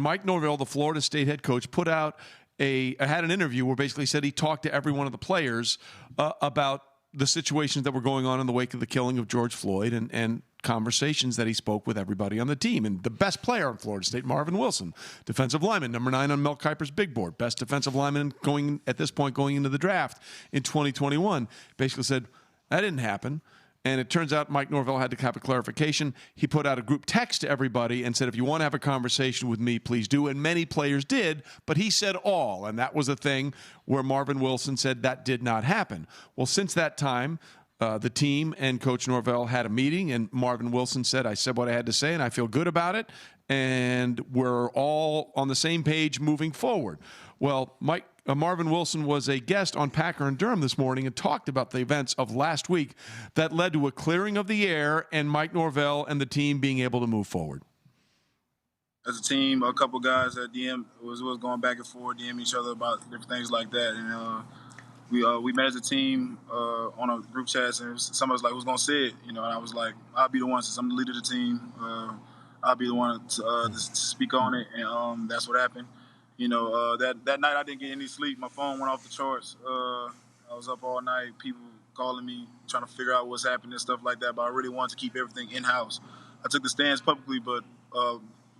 Mike Norvell, the Florida State head coach, had an interview where basically said he talked to every one of the players about the situations that were going on in the wake of the killing of George Floyd and conversations that he spoke with everybody on the team. And the best player on Florida State, Marvin Wilson, defensive lineman, number 9 on Mel Kiper's big board, best defensive lineman going into the draft in 2021, basically said, that didn't happen. And it turns out Mike Norvell had to have a clarification. He put out a group text to everybody and said, if you want to have a conversation with me, please do. And many players did, but he said all. And that was a thing where Marvin Wilson said that did not happen. Well, since that time, the team and Coach Norvell had a meeting, and Marvin Wilson said, I said what I had to say, and I feel good about it. And we're all on the same page moving forward. Well, Marvin Wilson was a guest on Packer and Durham this morning and talked about the events of last week that led to a clearing of the air and Mike Norvell and the team being able to move forward. As a team, a couple guys that was going back and forth, DM each other about different things like that. And we met as a team on a group chat, and some of us like, who's going to say it? And I was like, I'll be the one, since I'm the leader of the team. I'll be the one to speak on it, and that's what happened. That night I didn't get any sleep. My phone went off the charts. I was up all night, people calling me, trying to figure out what's happening and stuff like that, but I really wanted to keep everything in-house. I took the stands publicly, but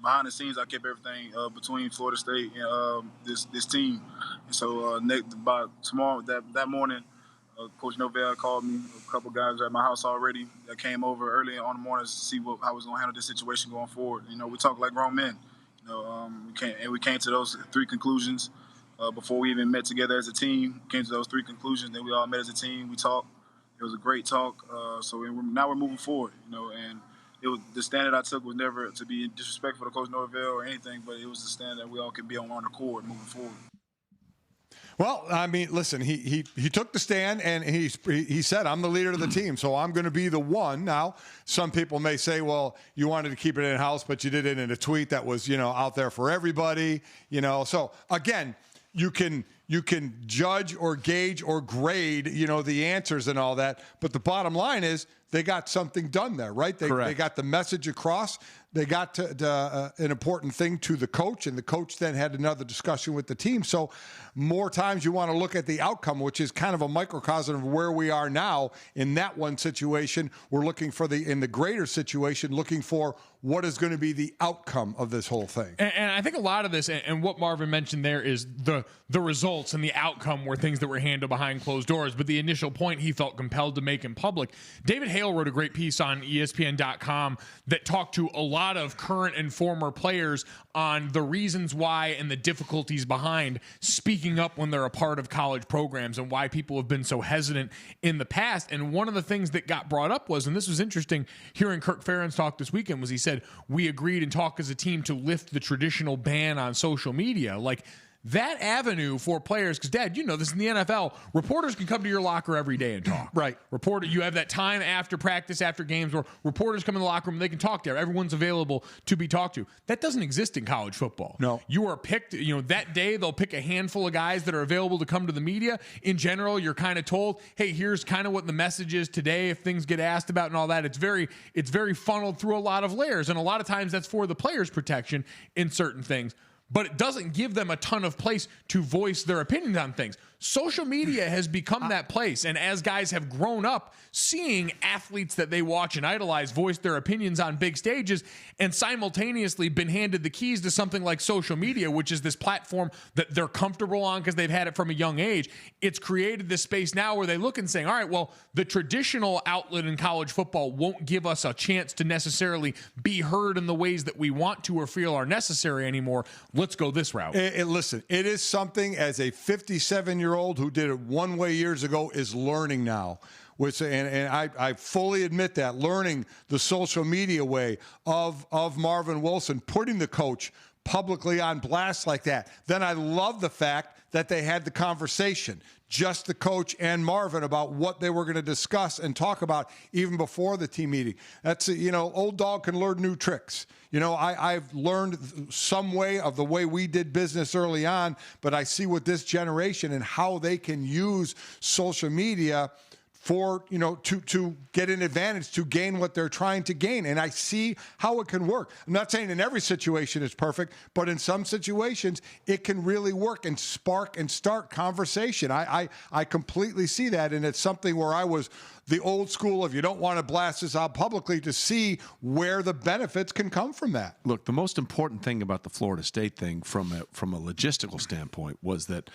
behind the scenes I kept everything between Florida State and this team. And so that morning, Coach Norvell called me. A couple guys at my house already that came over early on the morning to see how I was going to handle this situation going forward. We talk like grown men. We came to those 3 conclusions before we even met together as a team. Came to those 3 conclusions. Then we all met as a team. We talked. It was a great talk. Now we're moving forward. And the stand that I took was never to be disrespectful to Coach Norvell or anything, but it was the stand that we all can be on one accord moving forward. Well, I mean, listen, he took the stand and he said, I'm the leader of the team, so I'm going to be the one. Now, some people may say, well, you wanted to keep it in-house, but you did it in a tweet that was, out there for everybody, So, again, you can judge or gauge or grade, the answers and all that. But the bottom line is they got something done there, right? They got the message across. They got an important thing to the coach, and the coach then had another discussion with the team. So more times you want to look at the outcome, which is kind of a microcosm of where we are now in that one situation. We're looking for in the greater situation, looking for what is going to be the outcome of this whole thing. And I think a lot of this, and what Marvin mentioned there, is the results and the outcome were things that were handled behind closed doors. But the initial point he felt compelled to make in public. David Hale wrote a great piece on ESPN.com that talked to a lot of current and former players on the reasons why and the difficulties behind speaking up when they're a part of college programs and why people have been so hesitant in the past. And one of the things that got brought up was, and this was interesting hearing Kirk Ferentz talk this weekend, was he said, we agreed and talked as a team to lift the traditional ban on social media. Like, that avenue for players, because, Dad, this in the NFL, reporters can come to your locker every day and talk. Right. You have that time after practice, after games, where reporters come in the locker room and they can talk there. Everyone's available to be talked to. That doesn't exist in college football. No. You are picked, that day they'll pick a handful of guys that are available to come to the media. In general, you're kind of told, hey, here's kind of what the message is today if things get asked about and all that. It's very funneled through a lot of layers, and a lot of times that's for the players' protection in certain things. But it doesn't give them a ton of place to voice their opinions on things. Social media has become that place, and as guys have grown up seeing athletes that they watch and idolize voice their opinions on big stages, and simultaneously been handed the keys to something like social media, which is this platform that they're comfortable on because they've had it from a young age, it's created this space now where they look and saying, all right, well, the traditional outlet in college football won't give us a chance to necessarily be heard in the ways that we want to or feel are necessary anymore. Let's go this route. Listen, it is something as a 57-year-old who did it one way years ago is learning now. I fully admit that, learning the social media way of Marvin Wilson, putting the coach publicly on blast like that. Then I love the fact that they had the conversation, just the coach and Marvin, about what they were going to discuss and talk about even before the team meeting. That's, old dog can learn new tricks. I've learned some way of the way we did business early on, but I see with this generation and how they can use social media for, to get an advantage, to gain what they're trying to gain. And I see how it can work. I'm not saying in every situation it's perfect, but in some situations it can really work and spark and start conversation. I completely see that. And it's something where I was the old school of you don't want to blast this out publicly to see where the benefits can come from that. Look, the most important thing about the Florida State thing from a logistical standpoint was that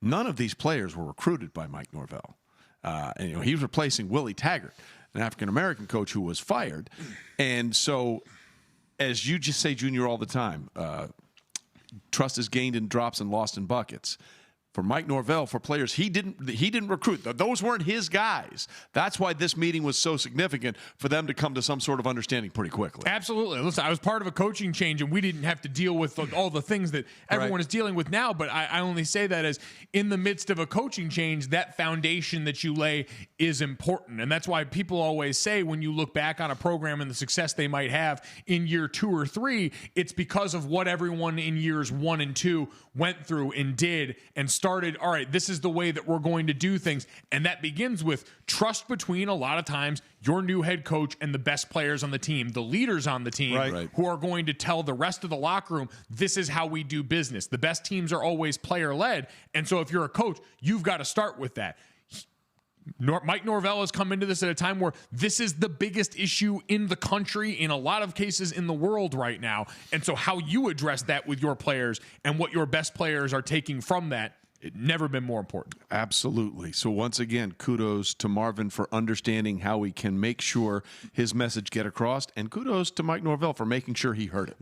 none of these players were recruited by Mike Norvell. And he was replacing Willie Taggart, an African-American coach who was fired. And so, as you just say, Junior, all the time, trust is gained in drops and lost in buckets. For Mike Norvell, for players he didn't recruit. Those weren't his guys. That's why this meeting was so significant for them to come to some sort of understanding pretty quickly. Absolutely. Listen, I was part of a coaching change, and we didn't have to deal with all the things that everyone is dealing with now. But I only say that as in the midst of a coaching change, that foundation that you lay is important. And that's why people always say when you look back on a program and the success they might have in year 2 or 3, it's because of what everyone in years 1 and 2 went through and did and started, all right, this is the way that we're going to do things. And that begins with trust between, a lot of times, your new head coach and the best players on the team, the leaders on the team, who are going to tell the rest of the locker room, this is how we do business. The best teams are always player-led. And so if you're a coach, you've got to start with that. Mike Norvell has come into this at a time where this is the biggest issue in the country, in a lot of cases in the world right now. And so how you address that with your players and what your best players are taking from that, it's never been more important. Absolutely. So once again, kudos to Marvin for understanding how we can make sure his message get across, and kudos to Mike Norvell for making sure he heard it.